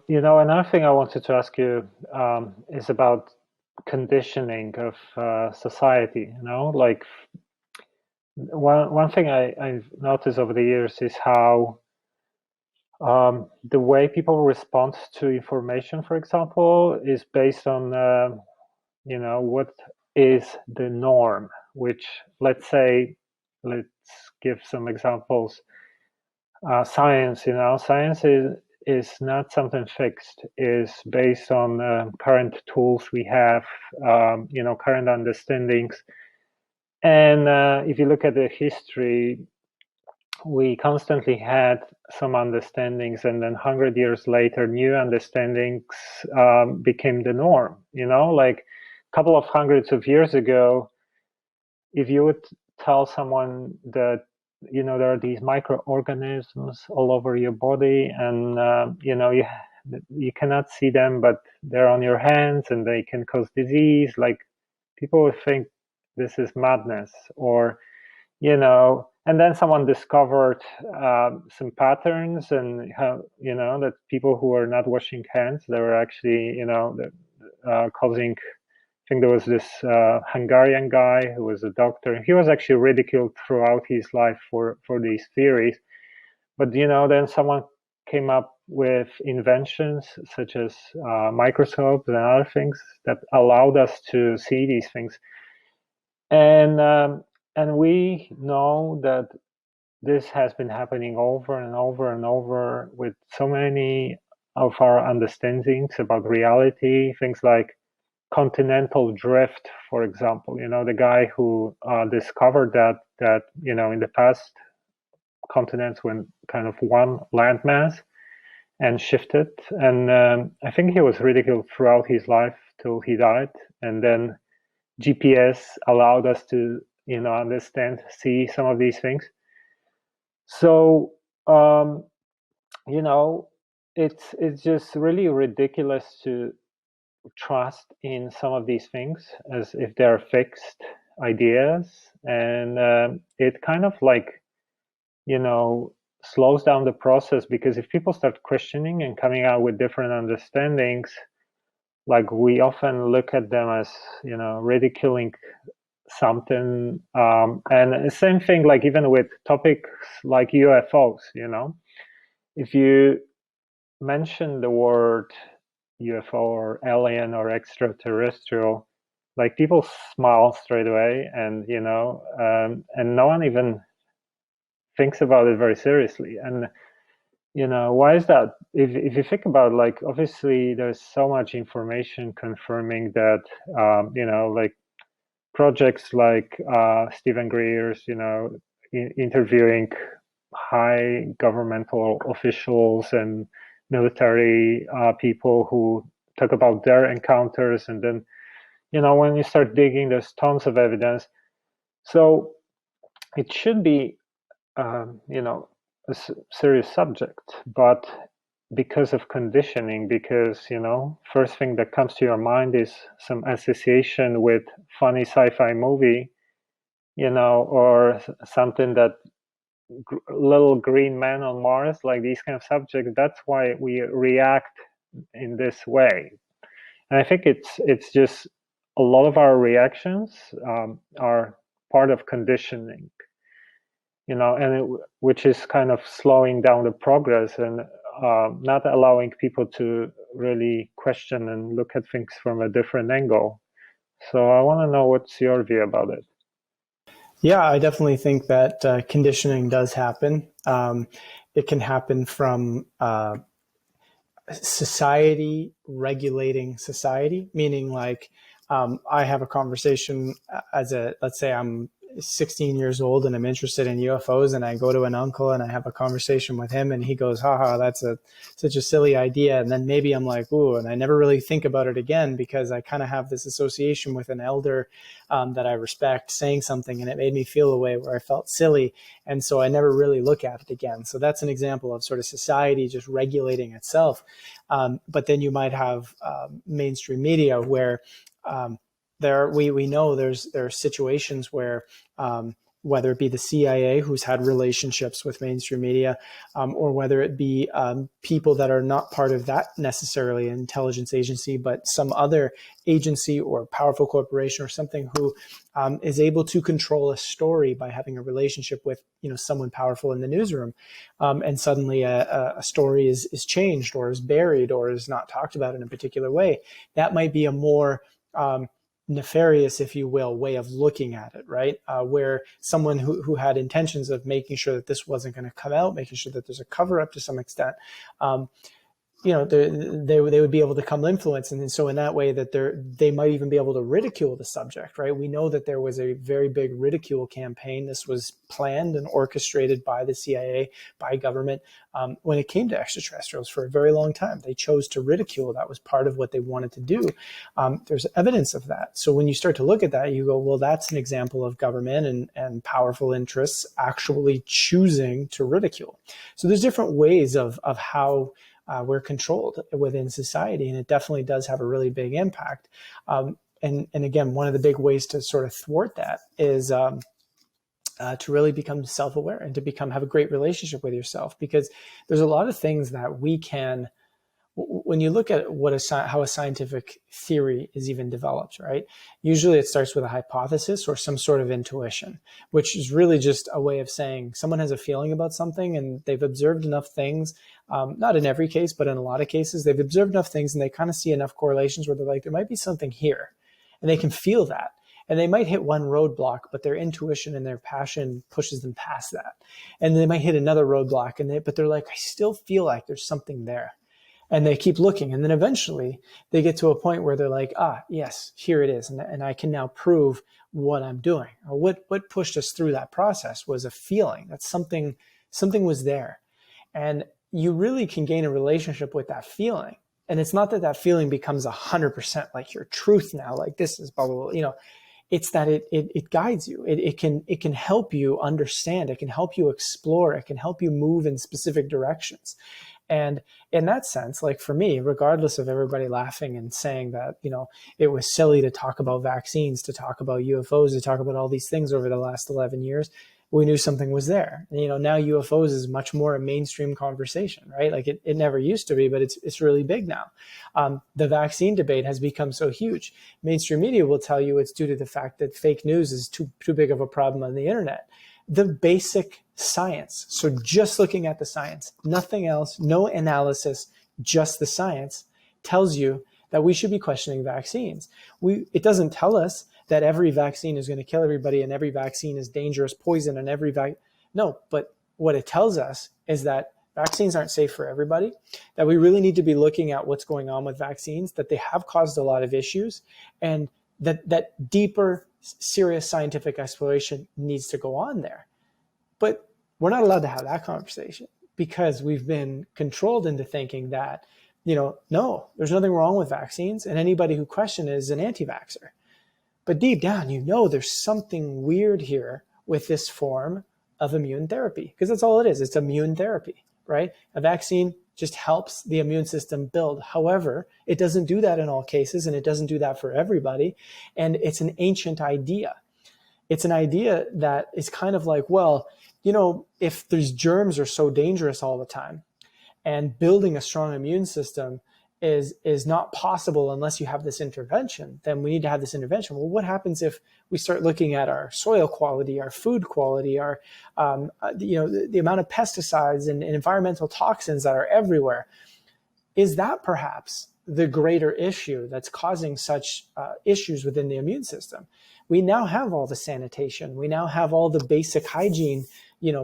Another thing I wanted to ask you is about conditioning of society. Like one thing I've noticed over the years is how the way people respond to information, for example, is based on what is the norm. Which, let's give some examples. Science, science is not something fixed. Is based on current tools we have, current understandings. And if you look at the history, we constantly had some understandings, and then 100 years later, new understandings became the norm. Like a couple of hundreds of years ago, if you would tell someone that there are these microorganisms all over your body, and you cannot see them, but they're on your hands and they can cause disease, like people would think this is madness. Or and then someone discovered some patterns, and how that people who are not washing hands, they were actually causing. I think there was this Hungarian guy who was a doctor. He was actually ridiculed throughout his life for these theories. But then someone came up with inventions such as microscopes and other things that allowed us to see these things. And we know that this has been happening over and over and over with so many of our understandings about reality. Things like continental drift, for example. The guy who discovered that in the past, continents were kind of one landmass and shifted. And I think he was ridiculed throughout his life till he died. And then GPS allowed us to understand, see some of these things. So it's just really ridiculous to trust in some of these things as if they're fixed ideas. And it kind of like slows down the process, because if people start questioning and coming out with different understandings, like we often look at them as ridiculing something. And the same thing, like even with topics like UFOs. If you mention the word UFO or alien or extraterrestrial, like people smile straight away, and and no one even thinks about it very seriously. And why is that? If you think about, like, obviously there's so much information confirming that like projects like Stephen Greer's interviewing high governmental officials and military people who talk about their encounters, and then when you start digging, there's tons of evidence. So it should be a serious subject, but because of conditioning, because first thing that comes to your mind is some association with funny sci-fi movie, or something that little green man on Mars, like these kind of subjects. That's why we react in this way. And I think it's just a lot of our reactions are part of conditioning, which is kind of slowing down the progress, and not allowing people to really question and look at things from a different angle. So I want to know what's your view about it. Yeah, I definitely think that conditioning does happen. It can happen from society regulating society, meaning like I have a conversation let's say I'm 16 years old and I'm interested in UFOs, and I go to an uncle and I have a conversation with him, and he goes, haha, that's such a silly idea. And then maybe I'm like, ooh, and I never really think about it again, because I kind of have this association with an elder that I respect saying something, and it made me feel a way where I felt silly. And so I never really look at it again. So that's an example of sort of society just regulating itself. But then you might have mainstream media where we know there are situations where whether it be the CIA, who's had relationships with mainstream media, or whether it be people that are not part of that necessarily intelligence agency, but some other agency or powerful corporation or something who is able to control a story by having a relationship with someone powerful in the newsroom, and suddenly a story is changed or is buried or is not talked about in a particular way. That might be a more nefarious, if you will, way of looking at it, right? Where someone who had intentions of making sure that this wasn't going to come out, making sure that there's a cover up to some extent, they would be able to come influence. And so in that way that they might even be able to ridicule the subject, right? We know that there was a very big ridicule campaign. This was planned and orchestrated by the CIA, by government. When it came to extraterrestrials for a very long time, they chose to ridicule. That was part of what they wanted to do. There's evidence of that. So when you start to look at that, you go, well, that's an example of government and powerful interests actually choosing to ridicule. So there's different ways of how we're controlled within society, and it definitely does have a really big impact. And again, one of the big ways to sort of thwart that is to really become self-aware and to have a great relationship with yourself, because there's a lot of things that we can, when you look at how a scientific theory is even developed, right? Usually it starts with a hypothesis or some sort of intuition, which is really just a way of saying someone has a feeling about something and they've observed enough things, not in every case, but in a lot of cases, they've observed enough things and they kind of see enough correlations where they're like, there might be something here, and they can feel that. And they might hit one roadblock, but their intuition and their passion pushes them past that. And they might hit another roadblock, but they're like, I still feel like there's something there. And they keep looking. And then eventually they get to a point where they're like, yes, here it is. And I can now prove what I'm doing. Or what pushed us through that process was a feeling that something was there. And you really can gain a relationship with that feeling. And it's not that feeling becomes 100% like your truth now, like this is blah, blah, blah. It's that it guides you. It can help you understand. It can help you explore. It can help you move in specific directions. And in that sense, like for me, regardless of everybody laughing and saying that, it was silly to talk about vaccines, to talk about UFOs, to talk about all these things over the last 11 years, we knew something was there. And, now UFOs is much more a mainstream conversation, right? Like it never used to be, but it's really big now. The vaccine debate has become so huge. Mainstream media will tell you it's due to the fact that fake news is too big of a problem on the internet. The basic science. So just looking at the science, nothing else, no analysis, just the science tells you that we should be questioning vaccines. It doesn't tell us that every vaccine is going to kill everybody and every vaccine is dangerous poison and no, but what it tells us is that vaccines aren't safe for everybody, that we really need to be looking at what's going on with vaccines, that they have caused a lot of issues, and that deeper, serious scientific exploration needs to go on there. But we're not allowed to have that conversation because we've been controlled into thinking that, no, there's nothing wrong with vaccines, and anybody who questions it is an anti-vaxxer. But deep down, there's something weird here with this form of immune therapy, because that's all it is. It's immune therapy, right? A vaccine just helps the immune system build. However, it doesn't do that in all cases, and it doesn't do that for everybody. And it's an ancient idea. It's an idea that is kind of like, well, if these germs are so dangerous all the time, and building a strong immune system is not possible unless you have this intervention, then we need to have this intervention. Well, what happens if we start looking at our soil quality, our food quality, our the amount of pesticides and environmental toxins that are everywhere? Is that perhaps the greater issue that's causing such issues within the immune system? We now have all the sanitation. We now have all the basic hygiene,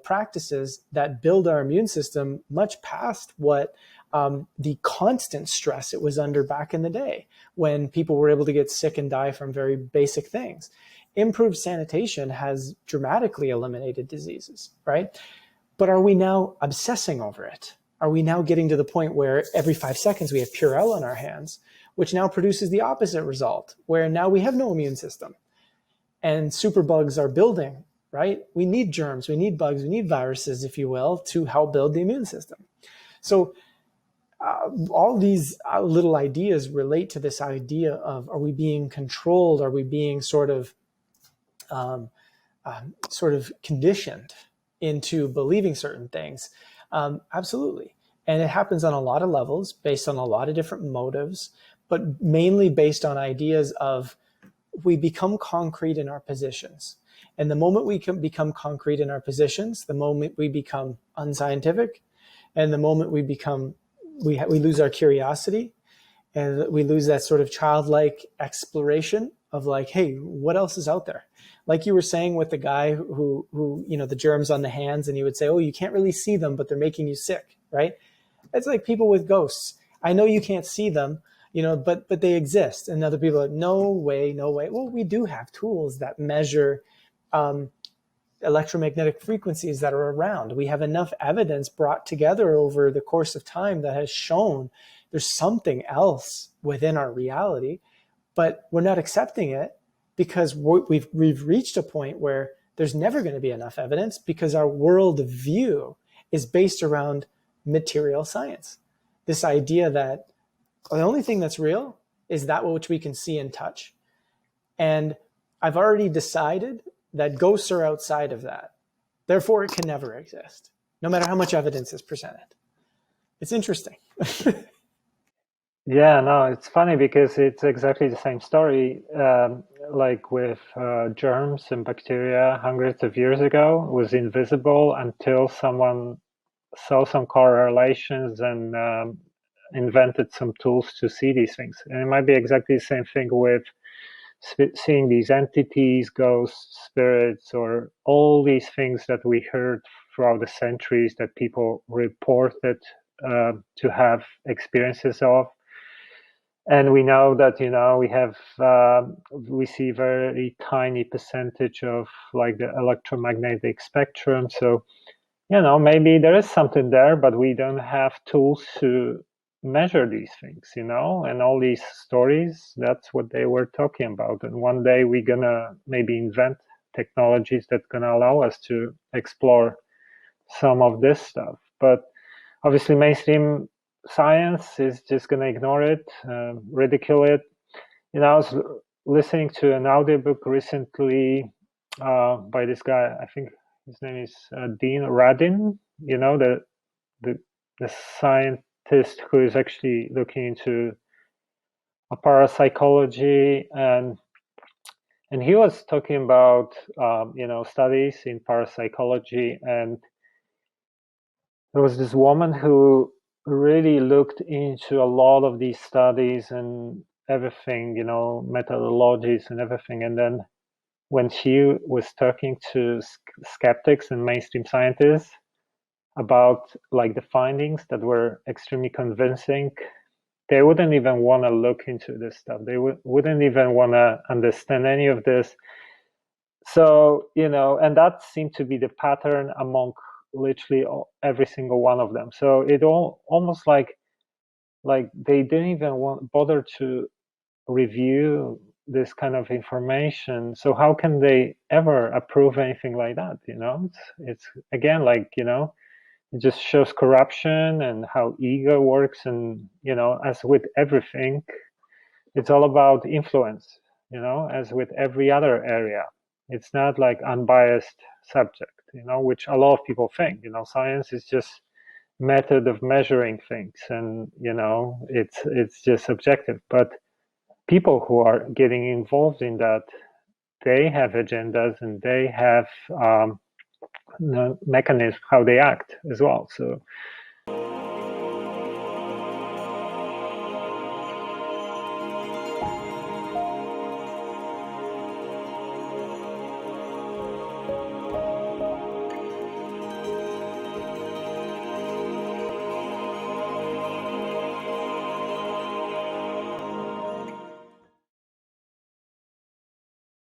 practices that build our immune system much past what the constant stress it was under back in the day when people were able to get sick and die from very basic things. Improved sanitation has dramatically eliminated diseases, right? But are we now obsessing over it? Are we now getting to the point where every 5 seconds we have Purell on our hands, which now produces the opposite result, where now we have no immune system and superbugs are building, right? We need germs, we need bugs, we need viruses, if you will, to help build the immune system. So all these little ideas relate to this idea of, are we being controlled? Are we being sort of sort of conditioned into believing certain things. Absolutely. And it happens on a lot of levels, based on a lot of different motives, but mainly based on ideas of we become concrete in our positions. And the moment we can become concrete in our positions, the moment we become unscientific, and the moment we become, we lose our curiosity, and we lose that sort of childlike exploration of like, hey, what else is out there? Like you were saying with the guy who, the germs on the hands, and you would say, oh, you can't really see them, but they're making you sick, right? It's like people with ghosts. I know you can't see them, but they exist. And other people are like, no way, no way. Well, we do have tools that measure electromagnetic frequencies that are around. We have enough evidence brought together over the course of time that has shown there's something else within our reality, but we're not accepting it because we've reached a point where there's never going to be enough evidence because our world view is based around material science. This idea that the only thing that's real is that which we can see and touch. And I've already decided that ghosts are outside of that. Therefore, it can never exist, no matter how much evidence is presented. It's interesting. Yeah, no, it's funny because it's exactly the same story, like with germs and bacteria hundreds of years ago. It was invisible until someone saw some correlations and invented some tools to see these things. And it might be exactly the same thing with seeing these entities, ghosts, spirits, or all these things that we heard throughout the centuries that people reported to have experiences of. And we know that, we see very tiny percentage of like the electromagnetic spectrum. So, maybe there is something there, but we don't have tools to measure these things, and all these stories, that's what they were talking about. And one day we're gonna maybe invent technologies that gonna allow us to explore some of this stuff. But obviously mainstream science is just gonna ignore it, ridicule it. I was listening to an audiobook recently by this guy, I think his name is Dean Radin, the scientist who is actually looking into parapsychology, and he was talking about studies in parapsychology, and there was this woman who really looked into a lot of these studies and everything, methodologies and everything, and then when she was talking to skeptics and mainstream scientists about like the findings that were extremely convincing, they wouldn't even want to look into this stuff. They wouldn't even want to understand any of this. So, and that seemed to be the pattern among literally every single one of them. So it almost like they didn't even bother to review this kind of information. So how can they ever approve anything like that? It's again, like, it just shows corruption and how ego works. And, as with everything, it's all about influence, as with every other area. It's not like unbiased subject, which a lot of people think, science is just method of measuring things, and, it's just subjective. But people who are getting involved in that, they have agendas and they have mechanisms how they act as well. So